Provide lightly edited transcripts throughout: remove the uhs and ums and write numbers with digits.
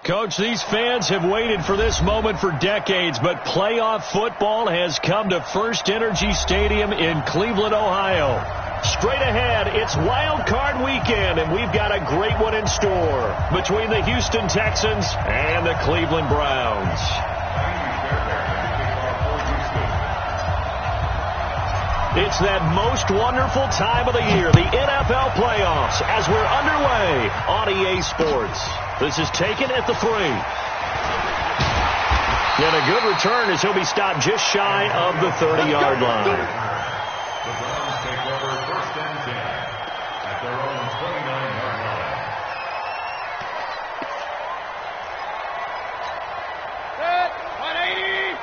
Coach, these fans have waited for this moment for decades, but playoff football has come to First Energy Stadium in Cleveland, Ohio. Straight ahead, it's Wild Card Weekend, and we've got a great one in store between the Houston Texans and the Cleveland Browns. It's that most wonderful time of the year, the NFL playoffs, as we're underway on EA Sports. This is taken at the 3. And a good return as he'll be stopped just shy of the 30-yard line. The Browns take over first and 10 at their own 29-yard line. Set 180.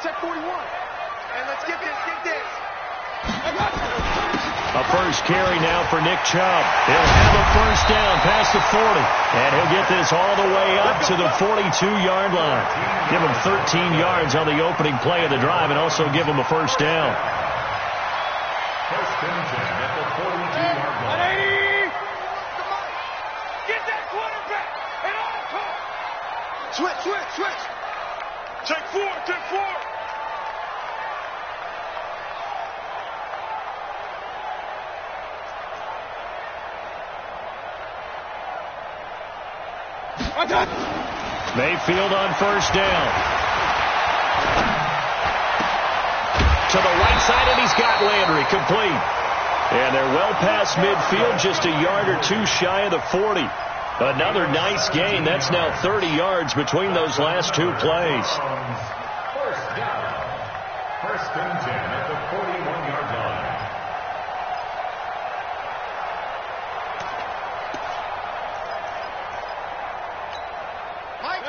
Check 41. And let's get this. A first carry now for Nick Chubb. He'll have a first down past the 40. And he'll get this all the way up to the 42-yard line. Give him 13 yards on the opening play of the drive and also give him a first down. First and 10 at the 42-yard line. 180. Get that quarterback. And on top. Switch. Take 4. Mayfield on first down. To the right side, and he's got Landry complete. And they're well past midfield, just a yard or two shy of the 40. Another nice gain. That's now 30 yards between those last two plays. First down. First and 10 at the 41-yard line.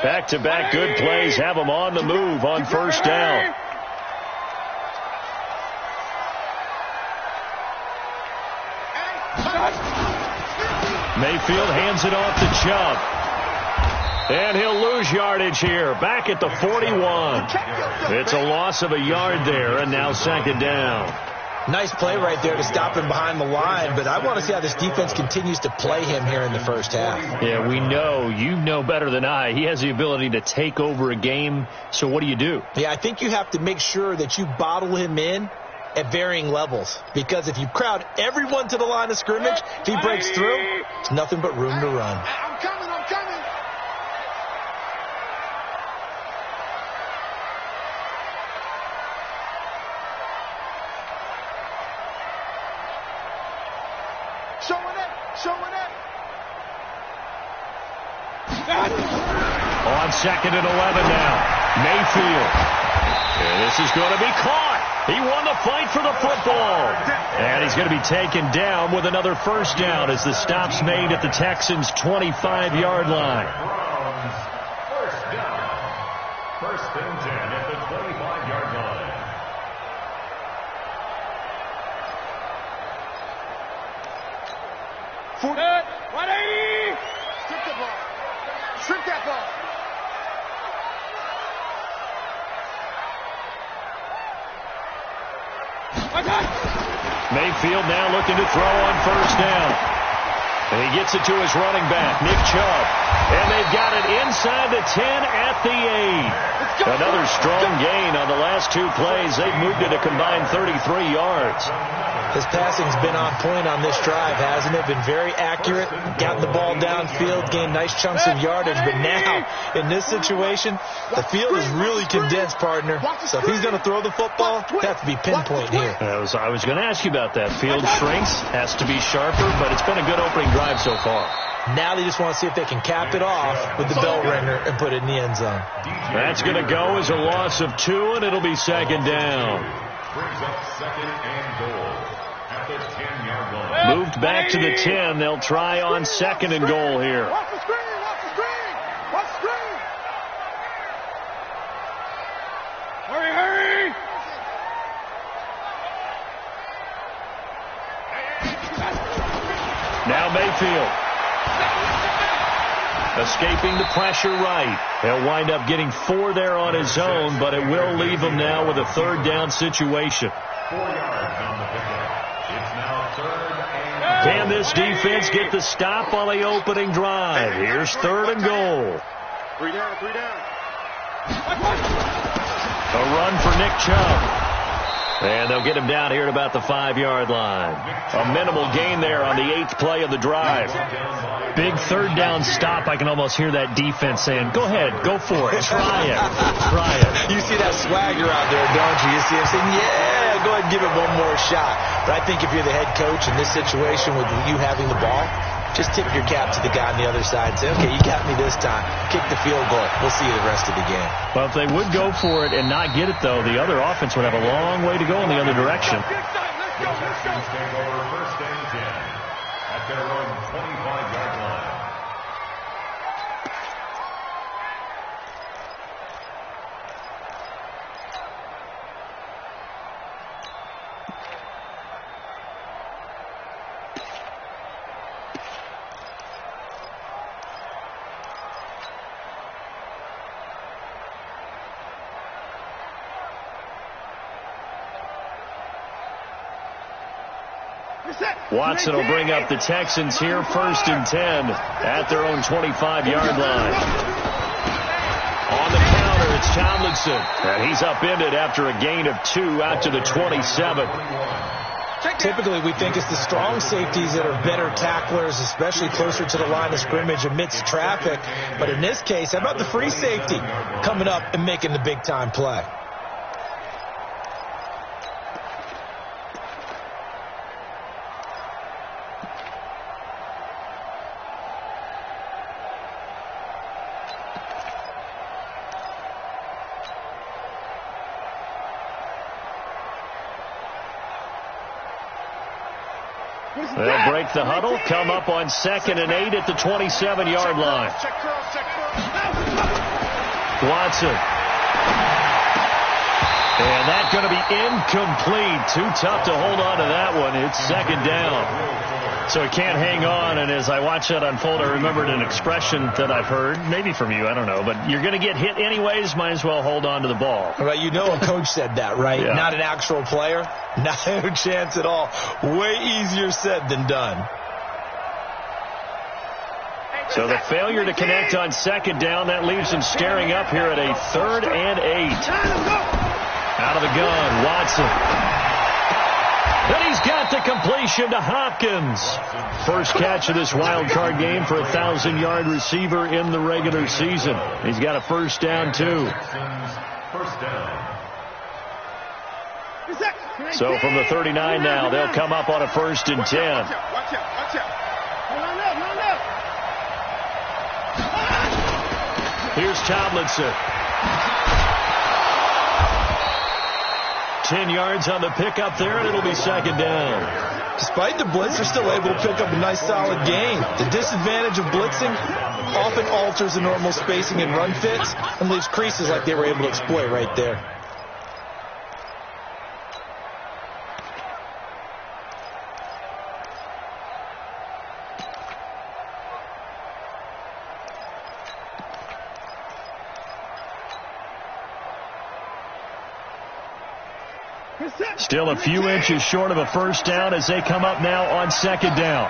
Back-to-back good plays have them on the move on first down. Mayfield hands it off to Chubb. And he'll lose yardage here. Back at the 41. It's a loss of a yard there, and now second down. Nice play right there to stop him behind the line, but I want to see how this defense continues to play him here in the first half. Yeah, we know. You know better than I. He has the ability to take over a game, so what do? Yeah, I think you have to make sure that you bottle him in at varying levels, because if you crowd everyone to the line of scrimmage, if he breaks through, it's nothing but room to run. I'm coming. Showing it. On second and 11 now. Mayfield. And this is going to be caught. He won the fight for the football. And he's going to be taken down with another first down as the stop's made at the Texans' 25-yard line. First down. First and 10 at the 25-yard line. For 180. Strip that ball. Mayfield now looking to throw on first down. And he gets it to his running back, Nick Chubb. And they've got it inside the 10 at the 8. Another strong gain on the last two plays. They've moved it a combined 33 yards. His passing's been on point on this drive, hasn't it? Been very accurate, gotten the ball downfield, gained nice chunks of yardage. But now, in this situation, the field is really condensed, partner. So if he's going to throw the football, it has to be pinpoint here. I was going to ask you about that. Field shrinks, has to be sharper, but it's been a good opening drive so far. Now they just want to see if they can cap it off with the bell ringer and put it in the end zone. That's going to go as a loss of 2, and it'll be second down. Brings up second and goal at the 10-yard line. Moved back to the 10. They'll try on second and goal here. Watch the screen. Hurry. Now Mayfield. Escaping the pressure right. He'll wind up getting 4 there on his own, but it will leave him now with a third down situation. 4 yards on the pickup. It's now third and Can this defense get the stop on the opening drive? Here's 3rd and goal. 3 down, 3 down. A run for Nick Chubb. And they'll get him down here at about the 5-yard line. A minimal gain there on the 8th play of the drive. Big 3rd down stop. I can almost hear that defense saying, go ahead, go for it, try it, try it. You see that swagger out there, don't you? You see him saying, yeah, go ahead and give it one more shot. But I think if you're the head coach in this situation with you having the ball, just tip your cap to the guy on the other side and say, okay, you got me this time. Kick the field goal. We'll see you the rest of the game. Well, if they would go for it and not get it, though, the other offense would have a long way to go in the other direction. Texans take over 1st and 10 at their own 25-yard line. Watson will bring up the Texans here 1st and 10 at their own 25-yard line. On the counter, it's Tomlinson. And he's upended after a gain of 2 out to the 27. Typically, we think it's the strong safeties that are better tacklers, especially closer to the line of scrimmage amidst traffic. But in this case, how about the free safety coming up and making the big-time play? They'll break the huddle, come up on 2nd and 8 at the 27-yard line. Watson. And that's going to be incomplete. Too tough to hold on to that one. It's 2nd down. So he can't hang on, and as I watch that unfold, I remembered an expression that I've heard, maybe from you, I don't know, but you're going to get hit anyways, might as well hold on to the ball. Right, you know a coach said that, right? Yeah. Not an actual player. Not a chance at all. Way easier said than done. So the failure to connect on 2nd down, that leaves him staring up here at a 3rd and 8. Out of the gun, Watson. And he's got the completion to Hopkins. First catch of this wild card game for a 1,000-yard receiver in the regular season. He's got a 1st down, too. 1st down. So from the 39 now, they'll come up on a 1st and 10. Watch out. Line up. Here's Tomlinson. 10 yards on the pickup there, and it'll be 2nd down. Despite the blitz, they're still able to pick up a nice solid gain. The disadvantage of blitzing often alters the normal spacing and run fits and leaves creases like they were able to exploit right there. Still a few inches short of a 1st down as they come up now on 2nd down.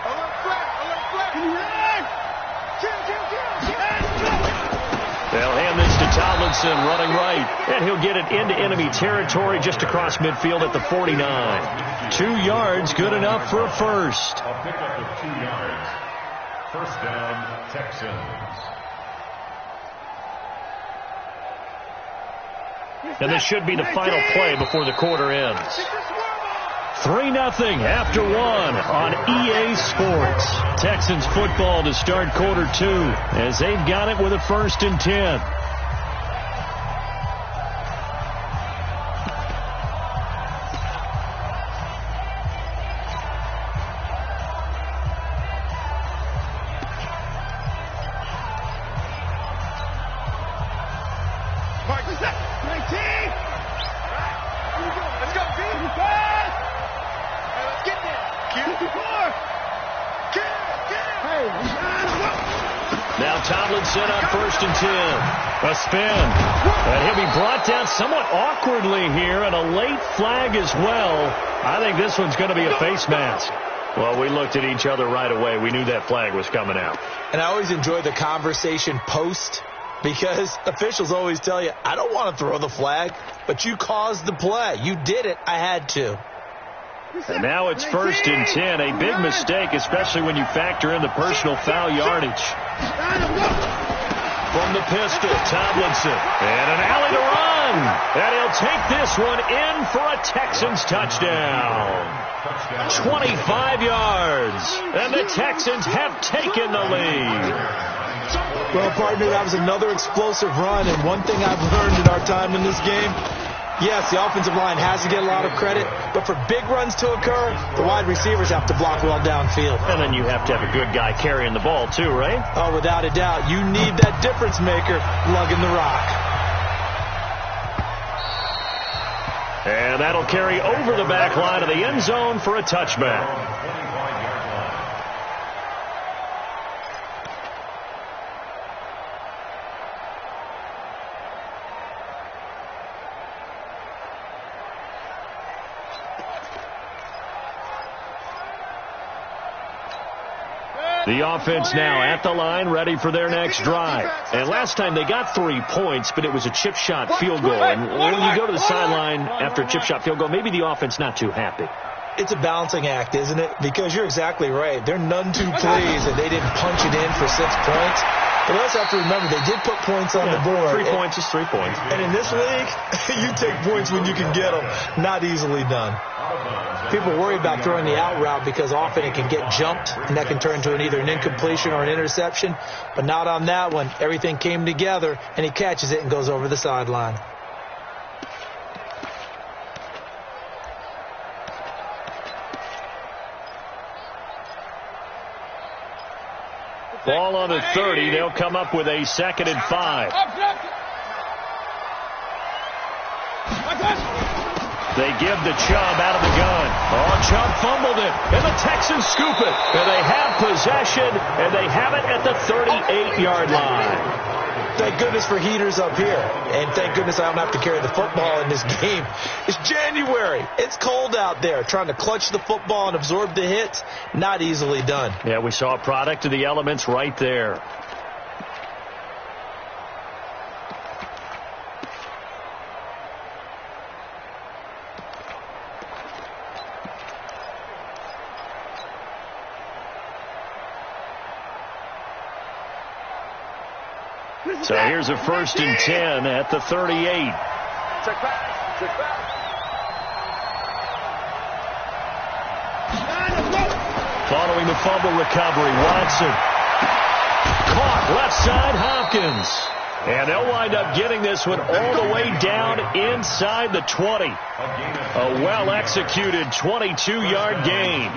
They'll hand this to Tomlinson running right, and he'll get it into enemy territory just across midfield at the 49. 2 yards, good enough for a 1st. A pickup of 2 yards. 1st down, Texans. And this should be the final play before the quarter ends. 3-0 after 1 on EA Sports. Texans football to start quarter 2 as they've got it with a 1st and 10. Now Tomlinson on 1st and 10. A spin. And he'll be brought down somewhat awkwardly here, and a late flag as well. I think this one's going to be a face mask. Well, we looked at each other right away. We knew that flag was coming out. And I always enjoy the conversation post, because officials always tell you, I don't want to throw the flag, but you caused the play. You did it. I had to. And now it's 1st and 10. A big mistake, especially when you factor in the personal foul yardage. From the pistol, Tomlinson. And an alley to run. And he'll take this one in for a Texans touchdown. 25 yards. And the Texans have taken the lead. Well, partner, that was another explosive run. And one thing I've learned in our time in this game, yes, the offensive line has to get a lot of credit, but for big runs to occur, the wide receivers have to block well downfield. And then you have to have a good guy carrying the ball too, right? Oh, without a doubt. You need that difference maker lugging the rock. And that'll carry over the back line of the end zone for a touchback. The offense now at the line, ready for their next drive. And last time they got 3 points, but it was a chip shot field goal. And when you go to the sideline after a chip shot field goal, maybe the offense not too happy. It's a balancing act, isn't it? Because you're exactly right. They're none too pleased that they didn't punch it in for 6 points. But we also have to remember they did put points on the board. 3 points is 3 points. And in this league, you take points when you can get them. Not easily done. People worry about throwing the out route because often it can get jumped, and that can turn into either an incompletion or an interception. But not on that one. Everything came together, and he catches it and goes over the sideline. Ball on the 30. They'll come up with a 2nd and 5. They give to Chubb out of the gun. Oh, Chubb fumbled it, and the Texans scoop it. And they have possession, and they have it at the 38-yard line. Thank goodness for heaters up here. And thank goodness I don't have to carry the football in this game. It's January. It's cold out there. Trying to clutch the football and absorb the hits, not easily done. Yeah, we saw a product of the elements right there. So here's a 1st and 10 at the 38. Check back. Following the fumble recovery, Watson. Caught left side, Hopkins. And they'll wind up getting this one all the way down inside the 20. A well-executed 22-yard gain.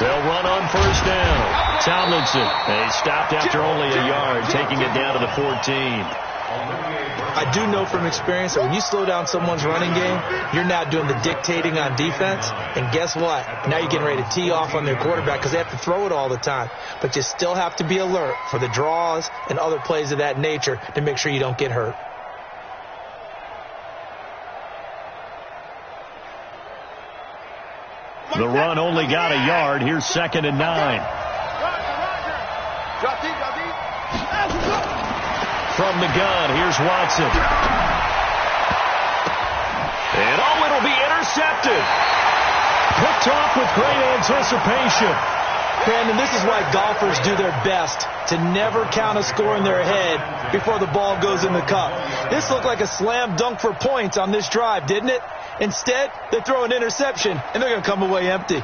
They'll run on 1st down. Tomlinson. They stopped after only a yard, taking it down to the 14. I do know from experience that when you slow down someone's running game, you're now doing the dictating on defense. And guess what? Now you're getting ready to tee off on their quarterback because they have to throw it all the time. But you still have to be alert for the draws and other plays of that nature to make sure you don't get hurt. The run only got a yard. Here's 2nd and 9. From the gun, here's Watson. And it'll be intercepted. Picked off with great anticipation. Brandon, this is why golfers do their best to never count a score in their head before the ball goes in the cup. This looked like a slam dunk for points on this drive, didn't it? Instead, they throw an interception, and they're going to come away empty.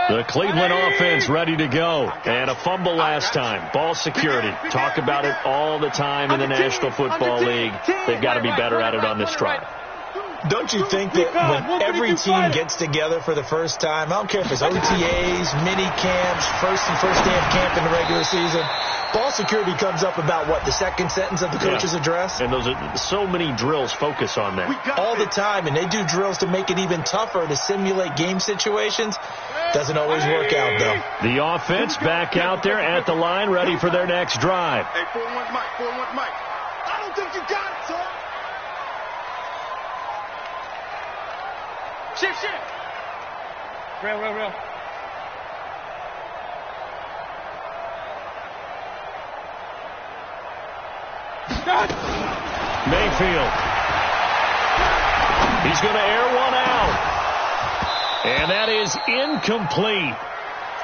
The Cleveland offense ready to go. And a fumble last time. Ball security. Talk about it all the time in the National Football League. They've got to be better at it on this drive. Don't you think that when every team gets together for the first time, I don't care if it's OTAs, mini camps, first day of camp in the regular season, ball security comes up about what, the second sentence of the coach's address? And those are so many drills focus on that. All the time, and they do drills to make it even tougher to simulate game situations. Doesn't always work out, though. The offense back out there at the line, ready for their next drive. Hey, 4-1 Mike, 4-1 Mike. I don't think you got it, sir. Shift. Real. Mayfield. He's going to air one out. And that is incomplete.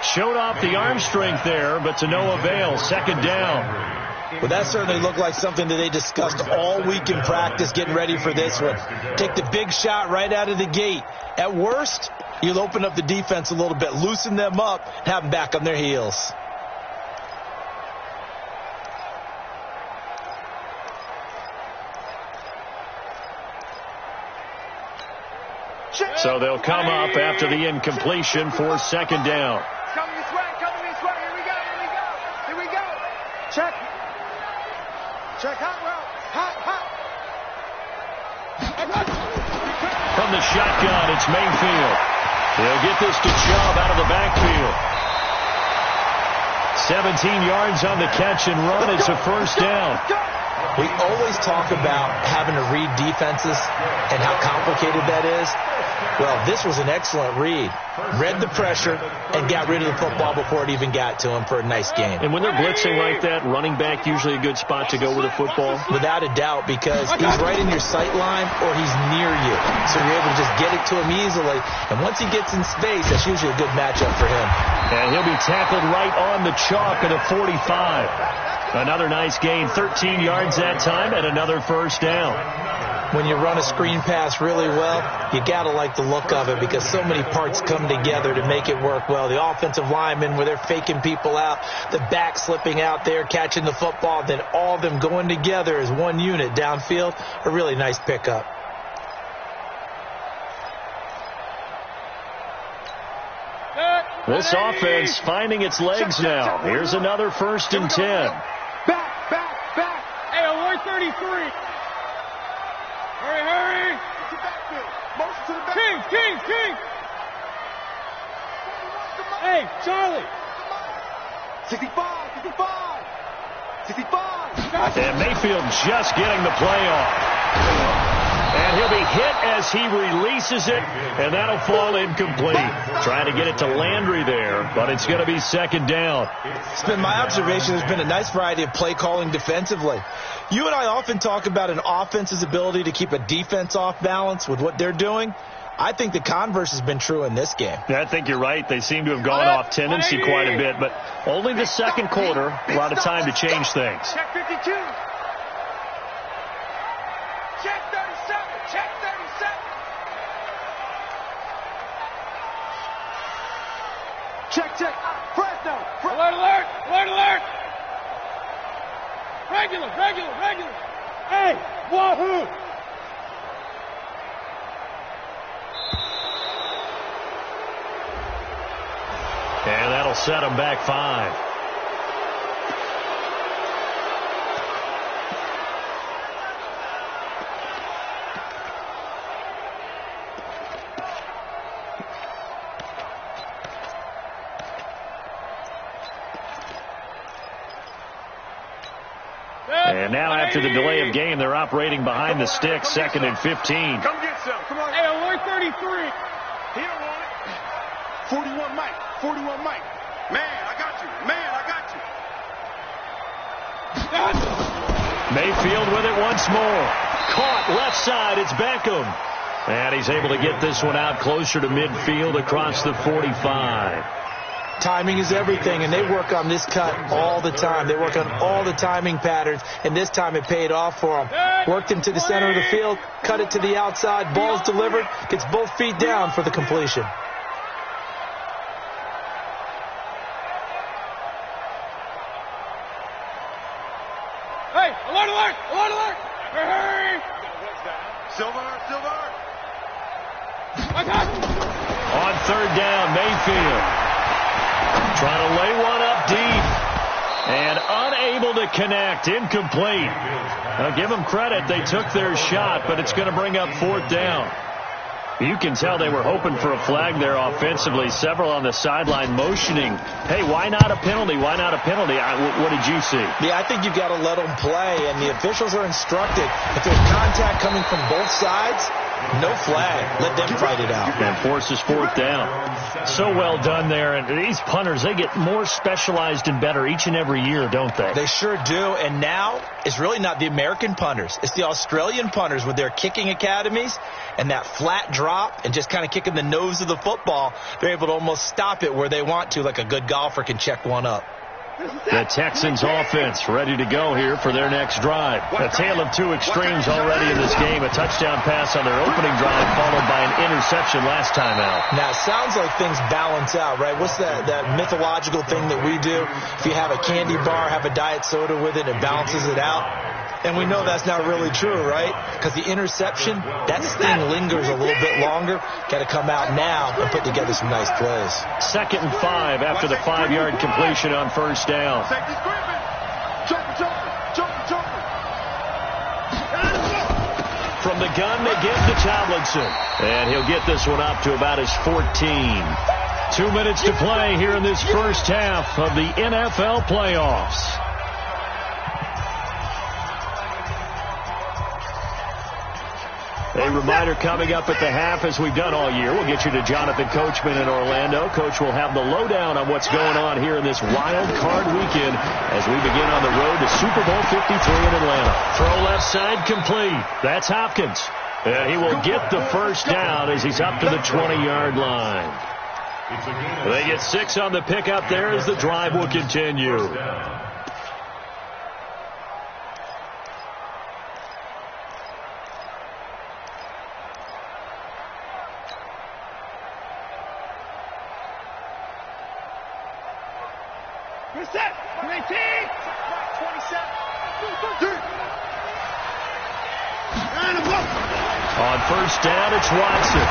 Showed off the arm strength there, but to no avail. Second down. Well, that certainly looked like something that they discussed all week in practice getting ready for this one. Take the big shot right out of the gate. At worst, you'll open up the defense a little bit, loosen them up, have them back on their heels. So they'll come up after the incompletion for second down. Coming this way. Here we go. Check, hot route. Hot. From the shotgun, it's Mayfield. They'll get this to Chubb out of the backfield. 17 yards on the catch and run. It's a first down. We always talk about having to read defenses and how complicated that is. Well, this was an excellent read. Read the pressure and got rid of the football before it even got to him for a nice game. And when they're blitzing like that, running back usually a good spot to go with the football? Without a doubt, because he's right in your sight line or he's near you. So you're able to just get it to him easily. And once he gets in space, that's usually a good matchup for him. And he'll be tackled right on the chalk at a 45. Another nice gain, 13 yards that time, and another first down. When you run a screen pass really well, you got to like the look of it because so many parts come together to make it work well. The offensive linemen, where they're faking people out, the back slipping out there, catching the football, then all of them going together as one unit downfield, a really nice pickup. This offense finding its legs now. Here's another 1st and 10. Back. Hey, alert 33. Hurry. Motion to the back. King. Hey, Charlie. 65. And Mayfield just getting the play off. And he'll be hit as he releases it, and that'll fall incomplete. Trying to get it to Landry there, but it's going to be second down. It's been my observation there's been a nice variety of play calling defensively. You and I often talk about an offense's ability to keep a defense off balance with what they're doing. I think the converse has been true in this game. Yeah, I think you're right. They seem to have gone off tendency quite a bit, but only the second quarter, a lot of time to change things. Check 52. Check 37. Check. Fresno. Alert. Regular. Hey, wahoo. And that'll set him back 5. And now after the delay of game, they're operating behind the sticks, 2nd and 15. Come get some. Come on. Hey, alert 33. He don't want it. 41 Mike. Man, I got you. Mayfield with it once more. Caught left side. It's Beckham. And he's able to get this one out closer to midfield across the 45. Timing is everything, and they work on this cut all the time. They work on all the timing patterns, and this time it paid off for them. Worked him to the center of the field, cut it to the outside, ball's delivered, gets both feet down for the completion. On third down, Mayfield trying to lay one up deep and unable to connect. Incomplete. Now give them credit. They took their shot, but it's going to bring up fourth down. You can tell they were hoping for a flag there offensively. Several on the sideline motioning, hey, why not a penalty? Why not a penalty? What did you see? Yeah, I think you've got to let them play, and the officials are instructed. If there's contact coming from both sides, no flag. Let them fight it out. And forces fourth down. So well done there. And these punters, they get more specialized and better each and every year, don't they? They sure do. And now it's really not the American punters. It's the Australian punters with their kicking academies and that flat drop and just kind of kicking the nose of the football. They're able to almost stop it where they want to, like a good golfer can check one up. The Texans offense ready to go here for their next drive. A tale of two extremes already in this game. A touchdown pass on their opening drive followed by an interception last time out. Now, it sounds like things balance out, right? What's that mythological thing that we do? If you have a candy bar, have a diet soda with it, it balances it out. And we know that's not really true, right? Because the interception, that thing lingers a little bit longer. Got to come out now and put together some nice plays. 2nd and 5 after the 5-yard completion on first down. From the gun, they give to Tomlinson. And he'll get this one up to about his 14. 2 minutes to play here in this first half of the NFL playoffs. A reminder coming up at the half, as we've done all year. We'll get you to Jonathan Coachman in Orlando. Coach will have the lowdown on what's going on here in this wild card weekend as we begin on the road to Super Bowl 53 in Atlanta. Throw left side complete. That's Hopkins. And he will get the first down as he's up to the 20-yard line. They get 6 on the pickup there as the drive will continue. On first down, it's Watson.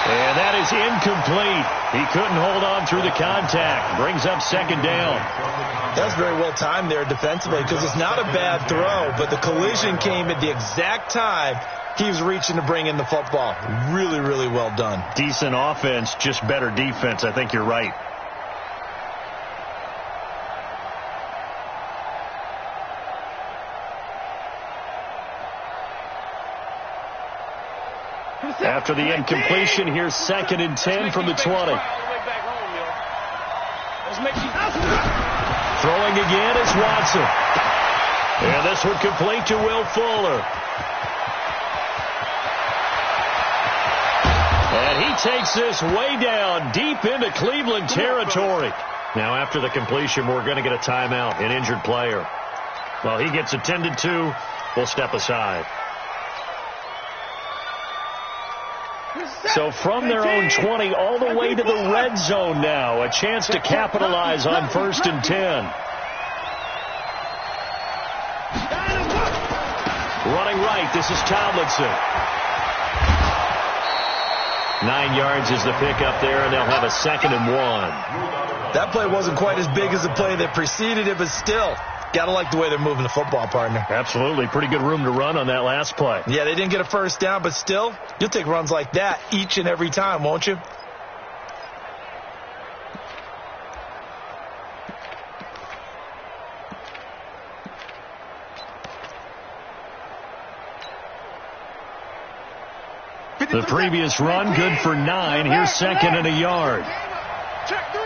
And that is incomplete. He couldn't hold on through the contact. Brings up 2nd down. That's very well timed there defensively because it's not a bad throw, but the collision came at the exact time he was reaching to bring in the football. Really, really well done. Decent offense, just better defense. I think you're right. After the incompletion, here's 2nd and 10 from the 20. Throwing again is Watson. And this one complete to Will Fuller. And he takes this way down deep into Cleveland territory. Now after the completion, we're going to get a timeout, an injured player. While he gets attended to, we'll step aside. So from their own 20 all the way to the red zone now. A chance to capitalize on 1st and 10. Running right, this is Tomlinson. 9 yards is the pickup there, and they'll have a 2nd and 1. That play wasn't quite as big as the play that preceded it, but still, gotta like the way they're moving the football, partner. Absolutely. Pretty good room to run on that last play. Yeah, they didn't get a first down, but still, you'll take runs like that each and every time, won't you? The previous run, good for 9. Here's 2nd and a yard. Check three.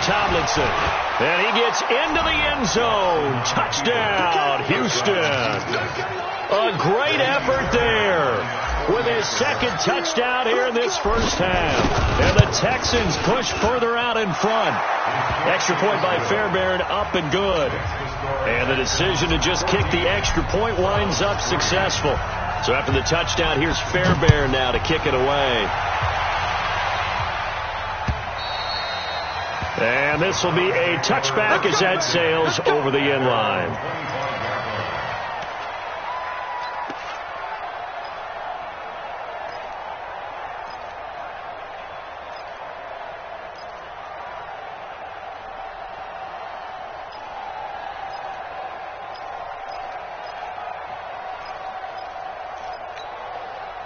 Tomlinson. And he gets into the end zone. Touchdown, Houston. A great effort there with his 2nd touchdown here in this first half. And the Texans push further out in front. Extra point by Fairbairn, up and good. And the decision to just kick the extra point winds up successful. So after the touchdown, here's Fairbairn now to kick it away. And this will be a touchback as that sails over the end line.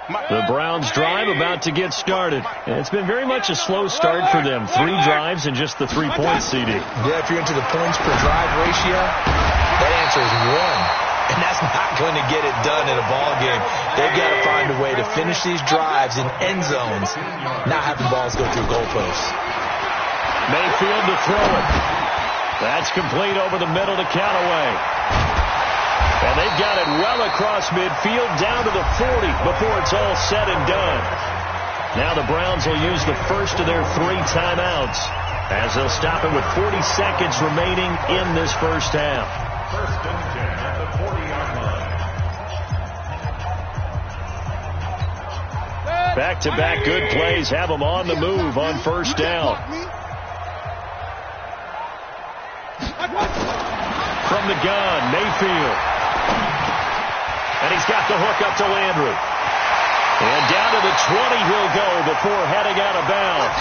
The Browns drive about to get started. And it's been very much a slow start for them. 3 drives and just the 3 points, CD. Yeah, if you're into the points per drive ratio, that answer is 1. And that's not going to get it done in a ball game. They've got to find a way to finish these drives in end zones, not having balls go through goalposts. Mayfield to throw it. That's complete over the middle to Callaway. And they've got it well across midfield down to the 40 before it's all said and done. Now the Browns will use the first of their 3 timeouts as they'll stop it with 40 seconds remaining in this first half. First and 10 at the 40-yard line. Back-to-back good plays have them on the move on first down. From the gun, Mayfield. And he's got the hook up to Landry. And down to the 20 he'll go before heading out of bounds.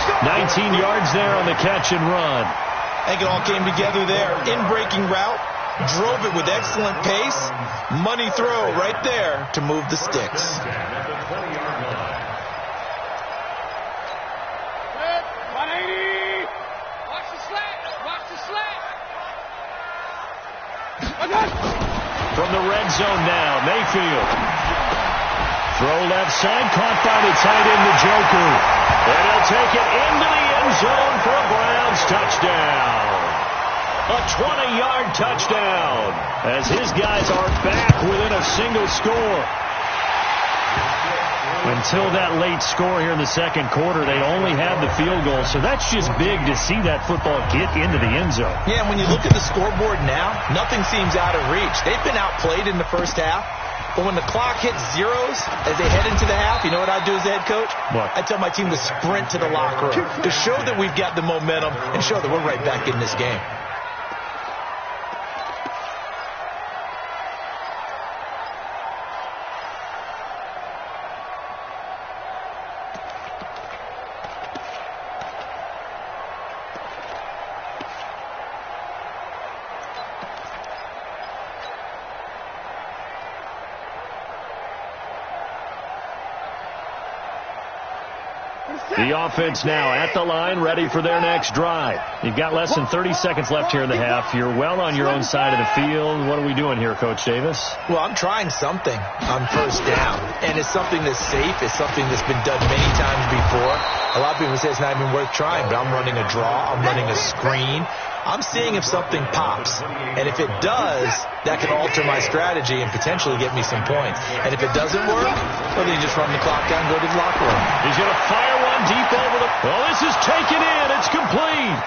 19 yards there on the catch and run. I think it all came together there. In-breaking route. Drove it with excellent pace. Money throw right there to move the sticks. At the 20-yard line. 180. Watch the slant. Watch the slant. From the red zone now, Mayfield. Throw left side, caught by the tight end, the Joker. And he'll take it into the end zone for a Browns touchdown. A 20-yard touchdown as his guys are back within a single score. Until that late score here in the second quarter, they only had the field goal, so that's just big to see that football get into the end zone. Yeah, and when you look at the scoreboard now, nothing seems out of reach. They've been outplayed in the first half, but when the clock hits zeros as they head into the half, you know what I do as the head coach? What? I tell my team to sprint to the locker room to show that we've got the momentum and show that we're right back in this game. The offense now at the line, ready for their next drive. You've got less than 30 seconds left here in the half. You're well on your own side of the field. What are we doing here, Coach Davis? Well, I'm trying something on first down, and it's something that's safe. It's something that's been done many times before. A lot of people say it's not even worth trying, but I'm running a draw. I'm running a screen. I'm seeing if something pops, and if it does, that can alter my strategy and potentially get me some points. And if it doesn't work, well, then you just run the clock down and go to the locker room. He's going to fire one deep over the... Well, this is taken in. It's complete.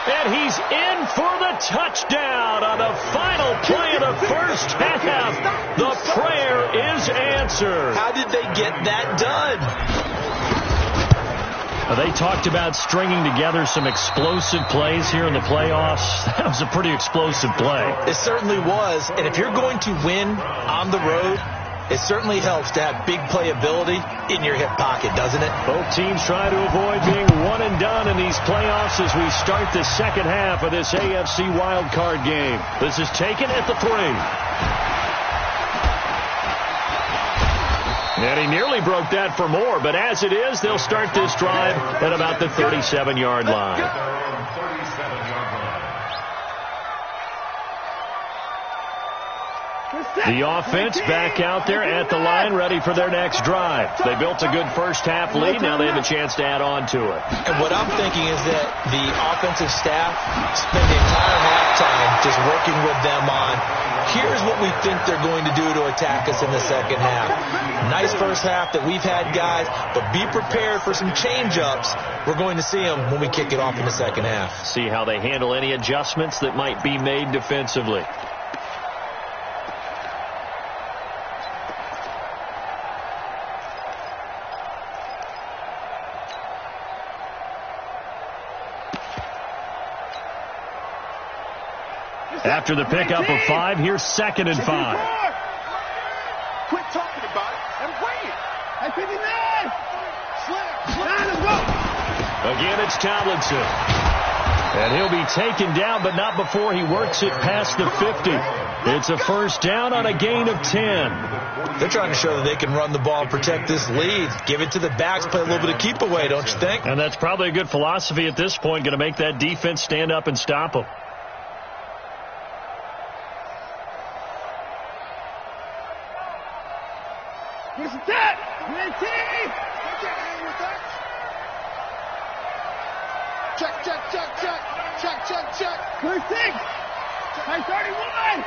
And he's in for the touchdown on the final play of the first half. The prayer is answered. How did they get that done? They talked about stringing together some explosive plays here in the playoffs. That was a pretty explosive play. It certainly was. And if you're going to win on the road, it certainly helps to have big playability in your hip pocket, doesn't it? Both teams try to avoid being one and done in these playoffs as we start the second half of this AFC wildcard game. This is taken at the 3. And he nearly broke that for more, but as it is, they'll start this drive at about the 37-yard line. The offense back out there at the line, ready for their next drive. They built a good first-half lead. Now they have a chance to add on to it. And what I'm thinking is that the offensive staff spend the entire halftime just working with them on, here's what we think they're going to do to attack us in the second half. Nice first half that we've had, guys, but be prepared for some change-ups. We're going to see them when we kick it off in the second half. See how they handle any adjustments that might be made defensively. After the pickup of 5, here's 2nd and 5. Quit talking about it and play it. Hey, 59. Slip. Let's go. Again, it's Tomlinson. And he'll be taken down, but not before he works it past the 50. It's a first down on a gain of 10. They're trying to show that they can run the ball and protect this lead. Give it to the backs, play a little bit of keep away, don't you think? And that's probably a good philosophy at this point, going to make that defense stand up and stop them. Check. Clear 6. High 31.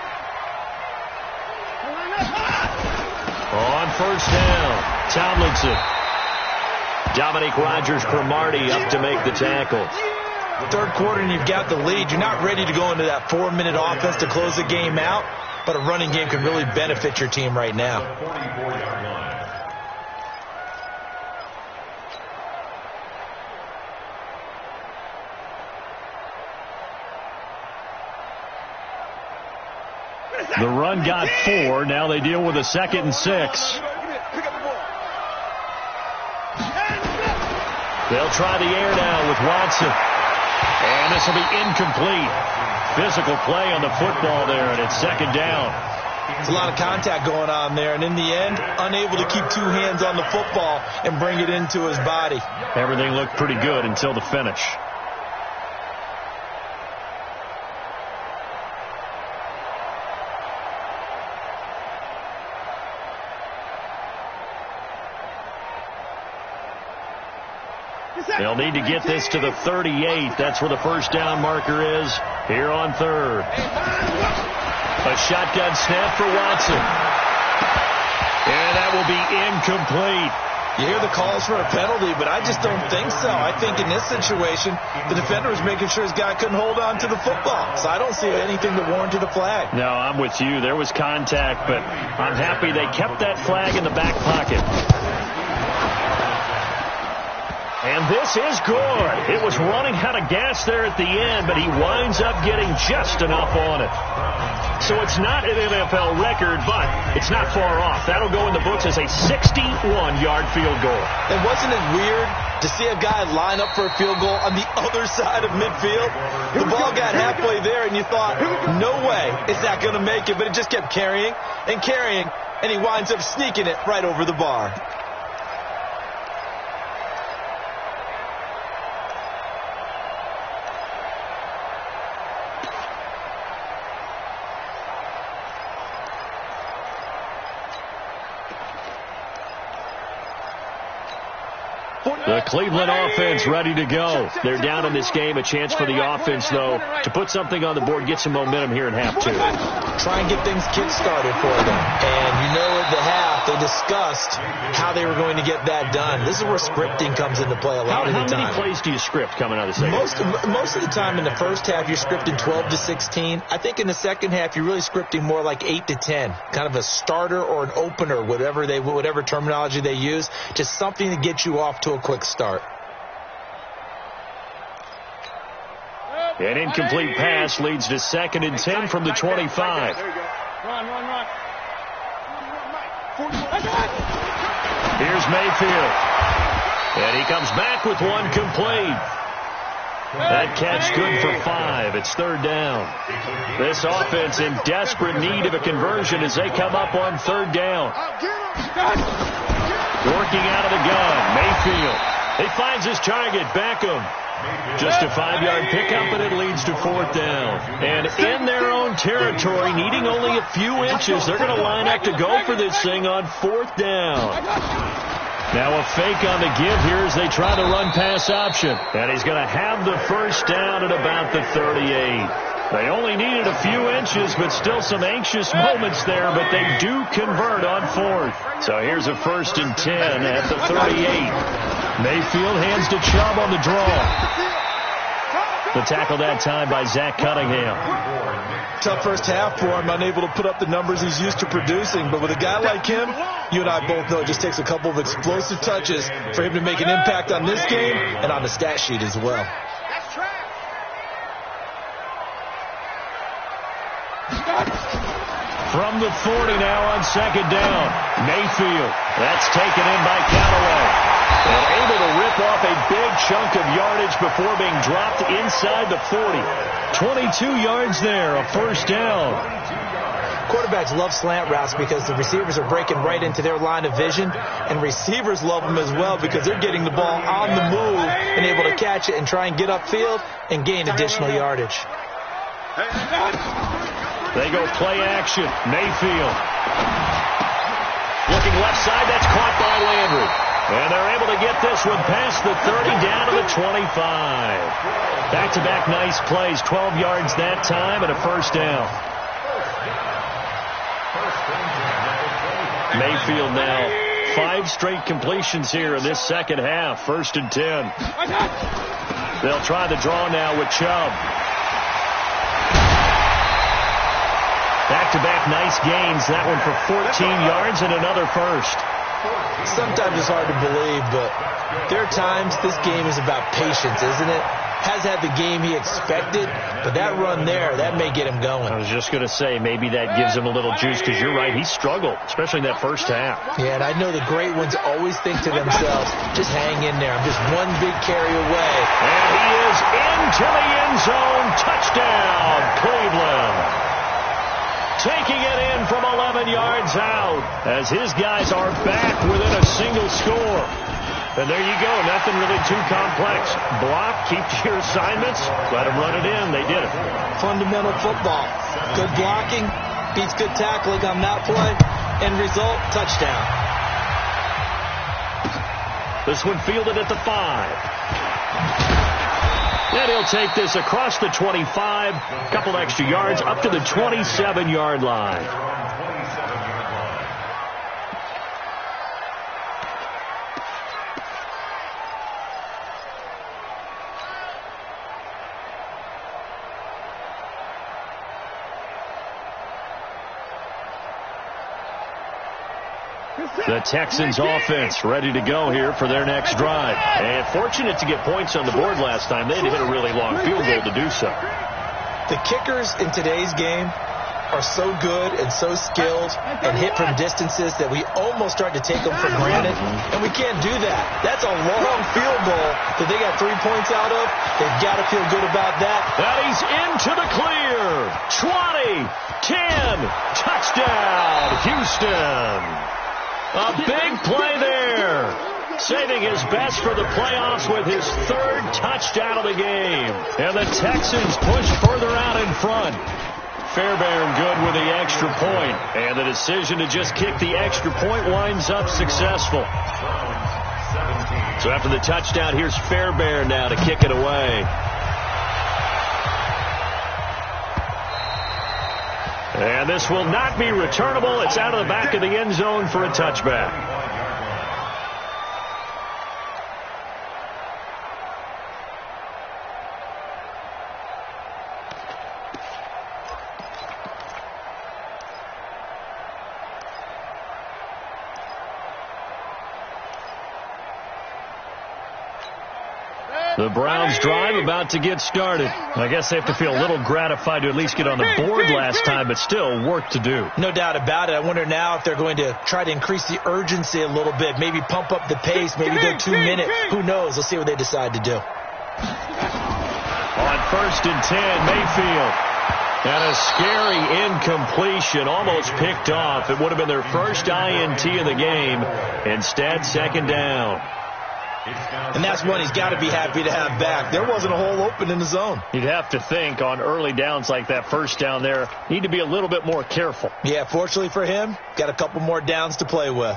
On first down, Tomlinson. Dominique Rodgers-Cromartie up to make the tackle. Third quarter and you've got the lead. You're not ready to go into that 4-minute offense to close the game out, but a running game can really benefit your team right now. The run got 4. Now they deal with a 2nd and 6. They'll try the air now with Watson. And this will be incomplete. Physical play on the football there, and it's 2nd down. There's a lot of contact going on there, and in the end, unable to keep 2 hands on the football and bring it into his body. Everything looked pretty good until the finish. They'll need to get this to the 38. That's where the first down marker is here on 3rd. A shotgun snap for Watson. And that will be incomplete. You hear the calls for a penalty, but I just don't think so. I think in this situation, the defender was making sure his guy couldn't hold on to the football. So I don't see anything that warranted a flag. No, I'm with you. There was contact, but I'm happy they kept that flag in the back pocket. And this is good. It was running out of gas there at the end, but he winds up getting just enough on it. So it's not an NFL record, but it's not far off. That'll go in the books as a 61-yard field goal. And wasn't it weird to see a guy line up for a field goal on the other side of midfield? The ball got halfway there, and you thought, no way is that going to make it. But it just kept carrying, and he winds up sneaking it right over the bar. The Cleveland offense ready to go. They're down in this game. A chance for the offense, though, to put something on the board, get some momentum here in half 2. Try and get things kick-started for them. And you know at the half, they discussed how they were going to get that done. This is where scripting comes into play a lot of the time. How many plays do you script coming out of the second? Most of the time in the first half, you're scripting 12 to 16. I think in the second half, you're really scripting more like 8 to 10. Kind of a starter or an opener, whatever terminology they use. Just something to get you off to a quick start. An incomplete pass leads to 2nd and 10 from the 25. Run. Here's Mayfield. And he comes back with one complete. That catch good for 5. It's 3rd down. This offense in desperate need of a conversion as they come up on 3rd down. Working out of the gun, Mayfield. He finds his target, Beckham. Just a 5-yard pickup, and it leads to 4th down. And in their own territory, needing only a few inches, they're going to line up to go for this thing on 4th down. Now a fake on the give here as they try to run pass option. And he's going to have the first down at about the 38. They only needed a few inches, but still some anxious moments there, but they do convert on 4th. So here's a 1st and 10 at the 38. Mayfield hands to Chubb on the draw. The tackle that time by Zach Cunningham. Tough first half for him, unable to put up the numbers he's used to producing. But with a guy like him, you and I both know it just takes a couple of explosive touches for him to make an impact on this game and on the stat sheet as well. From the 40 now on 2nd down. Mayfield. That's taken in by Callaway. And able to rip off a big chunk of yardage before being dropped inside the 40. 22 yards there, a first down. Quarterbacks love slant routes because the receivers are breaking right into their line of vision, and receivers love them as well because they're getting the ball on the move and able to catch it and try and get upfield and gain additional yardage. They go play action. Mayfield. Looking left side, that's caught by Landry. And they're able to get this one past the 30 down to the 25. Back-to-back nice plays, 12 yards that time and a first down. Mayfield now 5 straight completions here in this second half. 1st and 10. They'll try the draw now with Chubb. Back-to-back nice gains. That one for 14 yards and another first. Sometimes it's hard to believe, but there are times this game is about patience, isn't it? Has had the game he expected, but that run there, that may get him going. I was just going to say, maybe that gives him a little juice, because you're right, he struggled, especially in that first half. Yeah, and I know the great ones always think to themselves, just hang in there. I'm just one big carry away. And he is into the end zone. Touchdown, Cleveland. Taking it in from 11 yards out as his guys are back within a single score. And there you go. Nothing really too complex. Block, keep to your assignments, let them run it in. They did it. Fundamental football. Good blocking beats good tackling on that play. End result, touchdown. This one fielded at the 5. And he'll take this across the 25, a couple extra yards, up to the 27-yard line. The Texans offense ready to go here for their next drive. And fortunate to get points on the board last time. They had to hit a really long field goal to do so. The kickers in today's game are so good and so skilled and hit from distances that we almost start to take them for granted. And we can't do that. That's a long field goal that they got 3 points out of. They've got to feel good about that. And he's into the clear. 20, 10, touchdown, Houston. A big play there. Saving his best for the playoffs with his 3rd touchdown of the game. And the Texans push further out in front. Fairbairn good with the extra point. And the decision to just kick the extra point winds up successful. So after the touchdown, here's Fairbairn now to kick it away. And this will not be returnable. It's out of the back of the end zone for a touchback. The Browns drive about to get started. I guess they have to feel a little gratified to at least get on the board last time, but still work to do. No doubt about it. I wonder now if they're going to try to increase the urgency a little bit, maybe pump up the pace, maybe go 2 minutes. Who knows? Let's see what they decide to do. On 1st and 10, Mayfield. And a scary incompletion, almost picked off. It would have been their first INT of the game. Instead, 2nd down. And that's one he's got to be happy to have back. There wasn't a hole open in the zone. You'd have to think on early downs like that, 1st down there, need to be a little bit more careful. Yeah, fortunately for him, got a couple more downs to play with.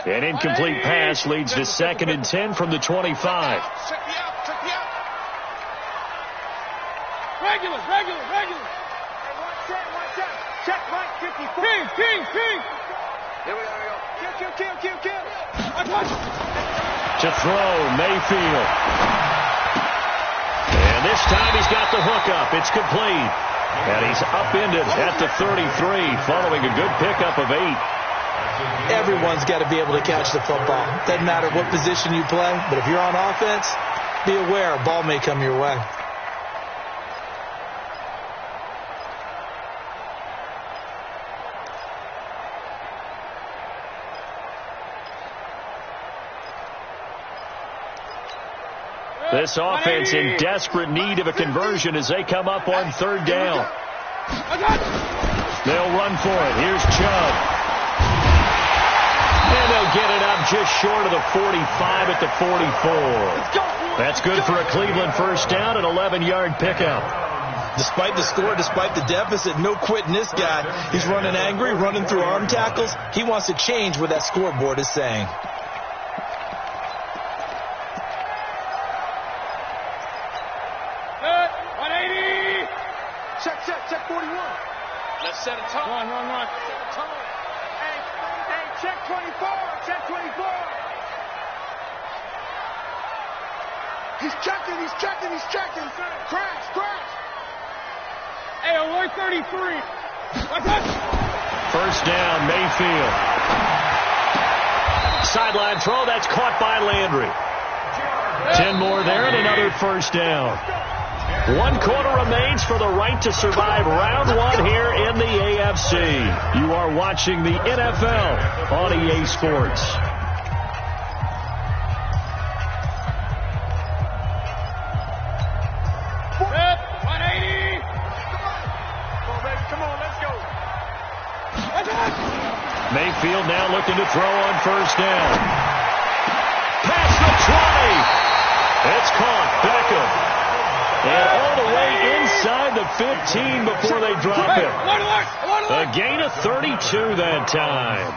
An incomplete pass leads to 2nd and 10 from the 25. Check me out. Regular. Hey, check, Mike, 54. King. Here we go. Kill. To throw, Mayfield. And this time he's got the hook up. It's complete. And he's upended at the 33 following a good pickup of 8. Everyone's got to be able to catch the football. Doesn't matter what position you play, but if you're on offense, be aware a ball may come your way. This offense in desperate need of a conversion as they come up on third down. They'll run for it. Here's Chubb. And they'll get it up just short of the 45 at the 44. That's good for a Cleveland first down, an 11-yard pickup. Despite the score, despite the deficit, no quitting this guy. He's running angry, running through arm tackles. He wants to change what that scoreboard is saying. Good. 180. Check 41. Let's set a tone. Run. Set a tone. Hey, check 24. Check 24. He's checking. Crash. Hey, alert 33. First down, Mayfield. Sideline throw, that's caught by Landry. 10 more there and another first down. 1 quarter remains for the right to survive round 1 here in the AFC. You are watching the NFL on EA Sports. Mayfield now looking to throw on first down. Past the 20. It's caught. Beckham. And all the way inside the 15 before they drop him. A gain of 32 that time.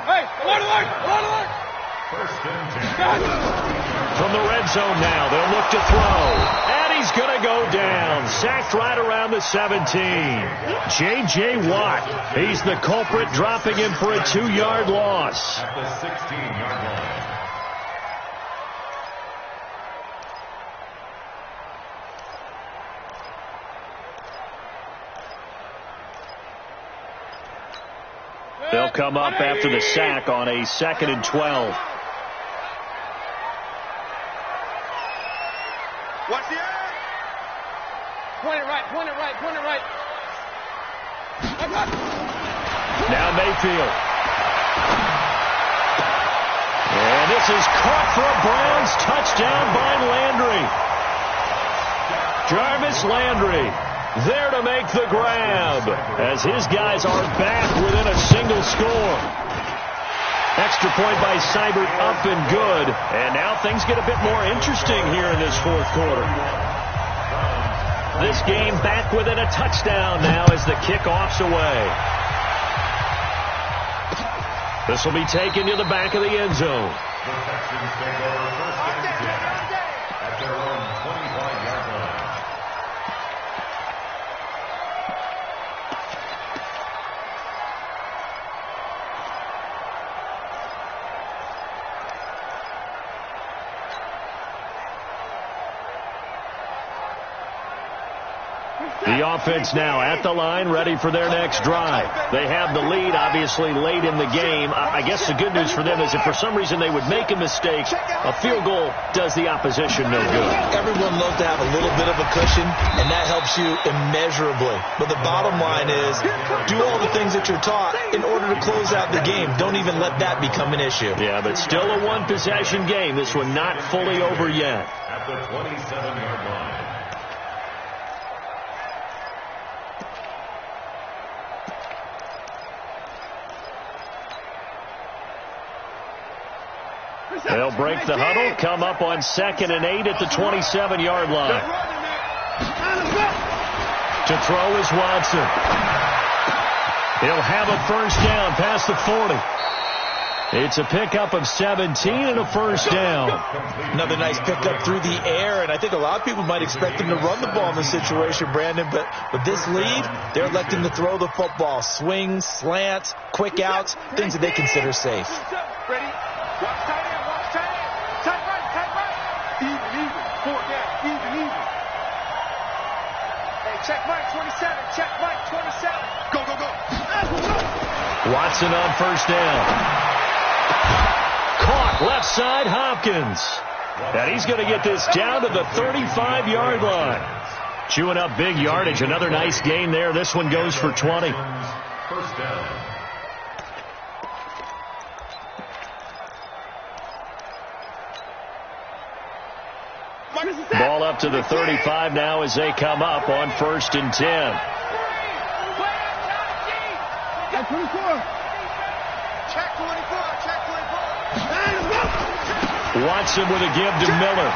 From the red zone now, they'll look to throw. And he's going to go down. Sacked right around the 17. J.J. Watt. He's the culprit, dropping him for a 2-yard loss. At the 16-yard line. They'll come up after the sack on a 2nd and 12. Watch the air. Point it right. Now Mayfield. And this is caught for a Browns touchdown by Landry. Jarvis Landry there to make the grab as his guys are back within a single score. Extra point by Seibert up and good. And now things get a bit more interesting here in this 4th quarter. This game back within a touchdown now as the kickoff's away. This will be taken to the back of the end zone. The Texans take over first and 10 at their own 25-yard line. The offense now at the line, ready for their next drive. They have the lead, obviously, late in the game. I guess the good news for them is if for some reason they would make a mistake, a field goal does the opposition no good. Everyone loves to have a little bit of a cushion, and that helps you immeasurably. But the bottom line is, do all the things that you're taught in order to close out the game. Don't even let that become an issue. Yeah, but still a one-possession game. This one not fully over yet. At the 27-yard line. They'll break the huddle, come up on 2nd and 8 at the 27-yard line. To throw is Watson. He'll have a first down past the 40. It's a pickup of 17 and a first down. Another nice pickup through the air, and I think a lot of people might expect him to run the ball in this situation, Brandon, but with this lead, they're electing to throw the football. Swings, slants, quick outs, things that they consider safe. Ready? Watch tight end. Tight right. Even. 4 down. Even. Hey, check Mike 27. Go. Watson on first down. Caught left side, Hopkins. And he's going to get this down to the 35-yard line. Chewing up big yardage. Another nice gain there. This one goes for 20. First down. Ball up to the 35 now as they come up on 1st and 10. Check 24. Check 24. Check 24. Watson with a give to Miller.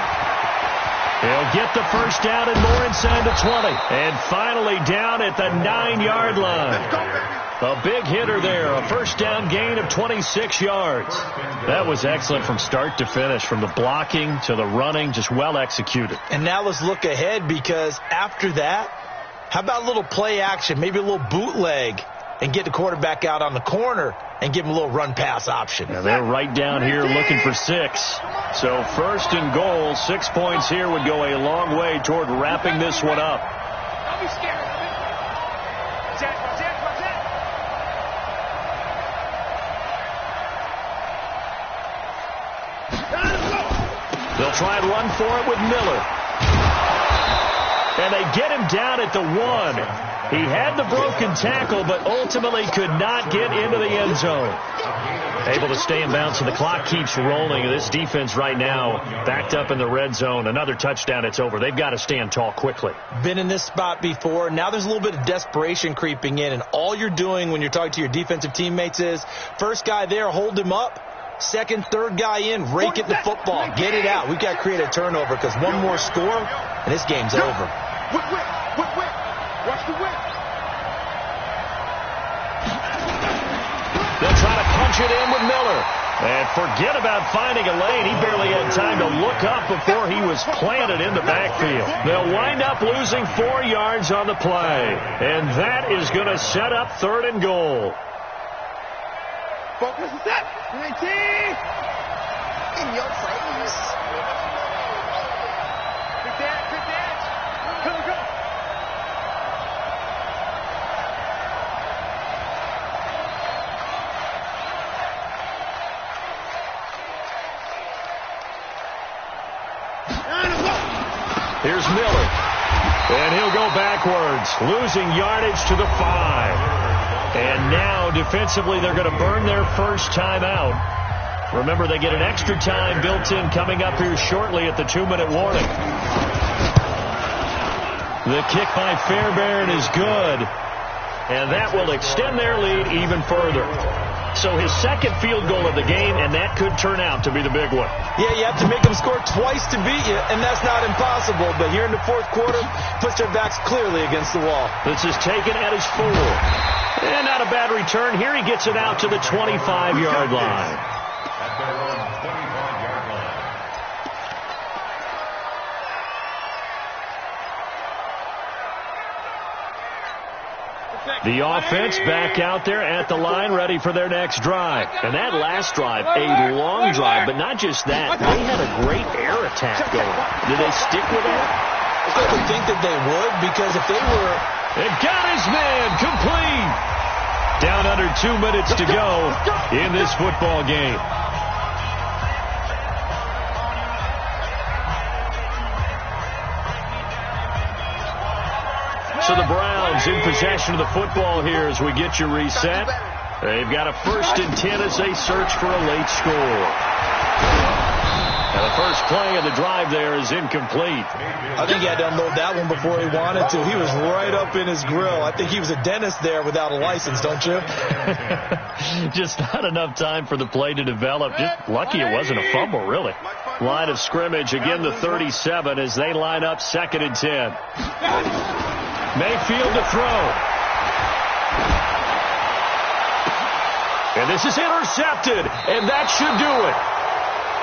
He'll get the first down and more inside the 20. And finally down at the 9-yard line. A big hitter there. A first down gain of 26 yards. That was excellent from start to finish. From the blocking to the running, just well executed. And now let's look ahead, because after that, how about a little play action, maybe a little bootleg, and get the quarterback out on the corner and give him a little run-pass option. Now they're right down here looking for 6. So 1st and goal, 6 points here would go a long way toward wrapping this one up. Don't be scared. Zach. They'll try and run for it with Miller. And they get him down at the 1. He had the broken tackle, but ultimately could not get into the end zone. Able to stay in bounds, so the clock keeps rolling. This defense right now backed up in the red zone. Another touchdown, it's over. They've got to stand tall quickly. Been in this spot before. Now there's a little bit of desperation creeping in, and all you're doing when you're talking to your defensive teammates is, first guy there, hold him up. Second, third guy in, rake at the football. Get it out. We've got to create a turnover, because one more score, and this game's over. Whip. Watch the whip. They'll try to punch it in with Miller. And forget about finding a lane. He barely had time to look up before he was planted in the backfield. They'll wind up losing 4 yards on the play. And that is going to set up 3rd and goal. Focus, set. 19. In your face. Good dance. Go. Here's Miller. And he'll go backwards, losing yardage to the 5. And now, defensively, they're going to burn their first timeout. Remember, they get an extra time built in coming up here shortly at the 2-minute warning. The kick by Fairbairn is good. And that will extend their lead even further. So his second field goal of the game, and that could turn out to be the big one. Yeah, you have to make them score twice to beat you, and that's not impossible. But here in the 4th quarter, puts their backs clearly against the wall. This is taken at his 4. And not a bad return. Here he gets it out to the 25-yard line. At their own 25-yard line. The offense back out there at the line, ready for their next drive. And that last drive, a long drive, but not just that. They had a great air attack going. Did they stick with that? I would think that they would, because if they were... It got his man complete. Down under 2 minutes to go in this football game. So the Browns in possession of the football here as we get you reset. They've got a 1st and 10 as they search for a late score. And the first play of the drive there is incomplete. I think he had to unload that one before he wanted to. He was right up in his grill. I think he was a dentist there without a license, don't you? Just not enough time for the play to develop. Just lucky it wasn't a fumble, really. Line of scrimmage, again the 37 as they line up 2nd and 10. Mayfield to throw. And this is intercepted, and that should do it.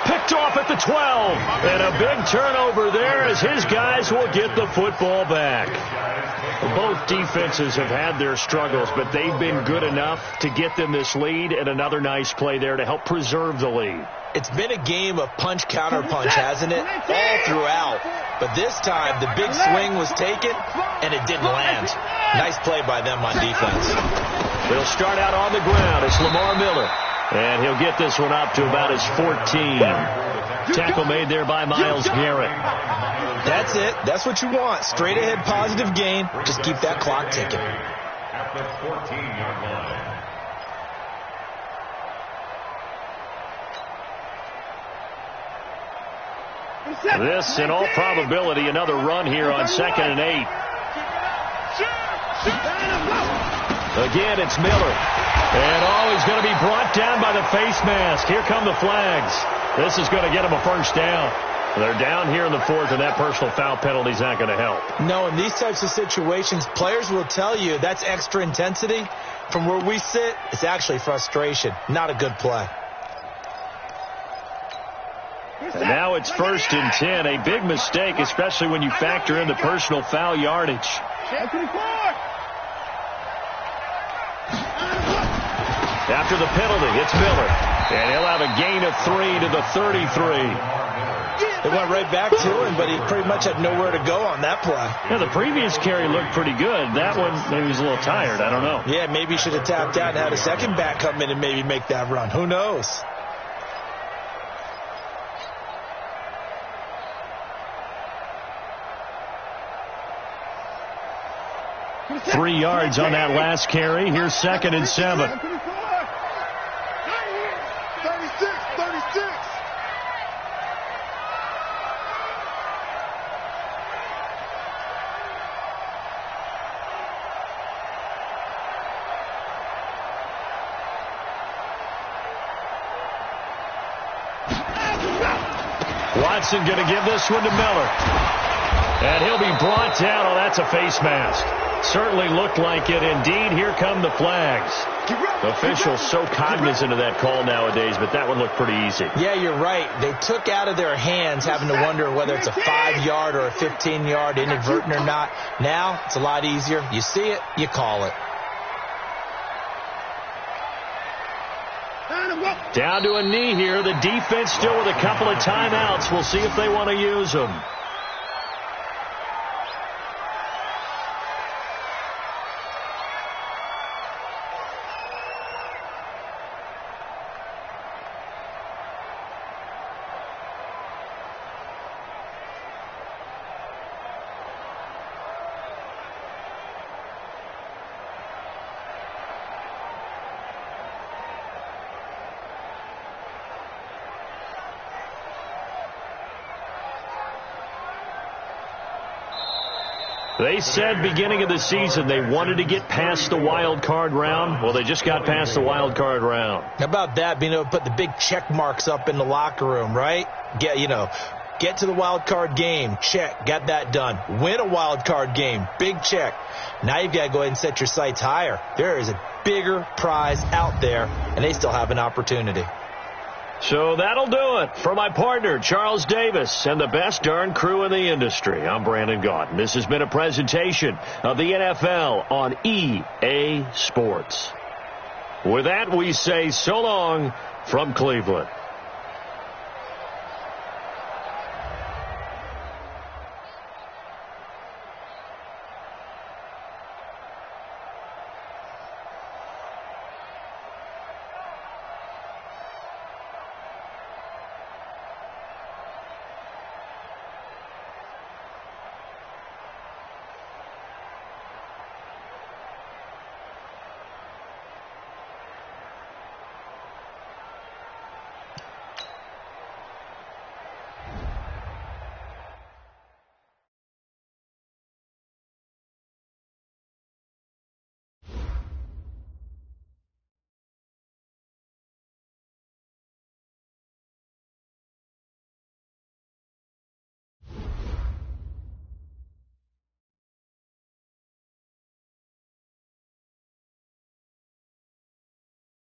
Picked off at the 12. And a big turnover there as his guys will get the football back. Both defenses have had their struggles, but they've been good enough to get them this lead, and another nice play there to help preserve the lead. It's been a game of punch-counter-punch, hasn't it? All throughout. But this time, the big swing was taken, and it didn't land. Nice play by them on defense. They'll start out on the ground. It's Lamar Miller. And he'll get this one up to about his 14. Tackle made there by Myles Garrett. That's it. That's what you want. Straight ahead positive gain. Just keep that clock ticking. At the 14-yard line. This, in all probability, another run here on 2nd and 8. Again, it's Miller. And he's going to be brought down by the face mask. Here come the flags. This is going to get him a first down. They're down here in the 4th, and that personal foul penalty is not going to help. No, in these types of situations, players will tell you that's extra intensity. From where we sit, it's actually frustration. Not a good play. And now it's 1st and 10. A big mistake, especially when you factor in the personal foul yardage. After the penalty, it's Miller. And he'll have a gain of 3 to the 33. It went right back to him, but he pretty much had nowhere to go on that play. Yeah, the previous carry looked pretty good. That one, maybe he was a little tired. I don't know. Yeah, maybe he should have tapped out and had a second back come in and maybe make that run. Who knows? Three yards on that last carry. Here's 2nd and 7. 36. Watson going to give this one to Miller. And he'll be brought down. Oh, that's a face mask. Certainly looked like it. Indeed, here come the flags. Officials so cognizant of that call nowadays, but that one looked pretty easy. Yeah, you're right. They took out of their hands having to wonder whether it's a 5-yard or a 15-yard inadvertent or not. Now, it's a lot easier. You see it, you call it. Down to a knee here. The defense still with a couple of timeouts. We'll see if they want to use them. They said beginning of the season they wanted to get past the wild card round. Well, they just got past the wild card round. How about that, being able to put the big check marks up in the locker room, right? Get to the wild card game. Check. Got that done. Win a wild card game. Big check. Now you've got to go ahead and set your sights higher. There is a bigger prize out there, and they still have an opportunity. So that'll do it for my partner, Charles Davis, and the best darn crew in the industry. I'm Brandon Gaudin. This has been a presentation of the NFL on EA Sports. With that, we say so long from Cleveland.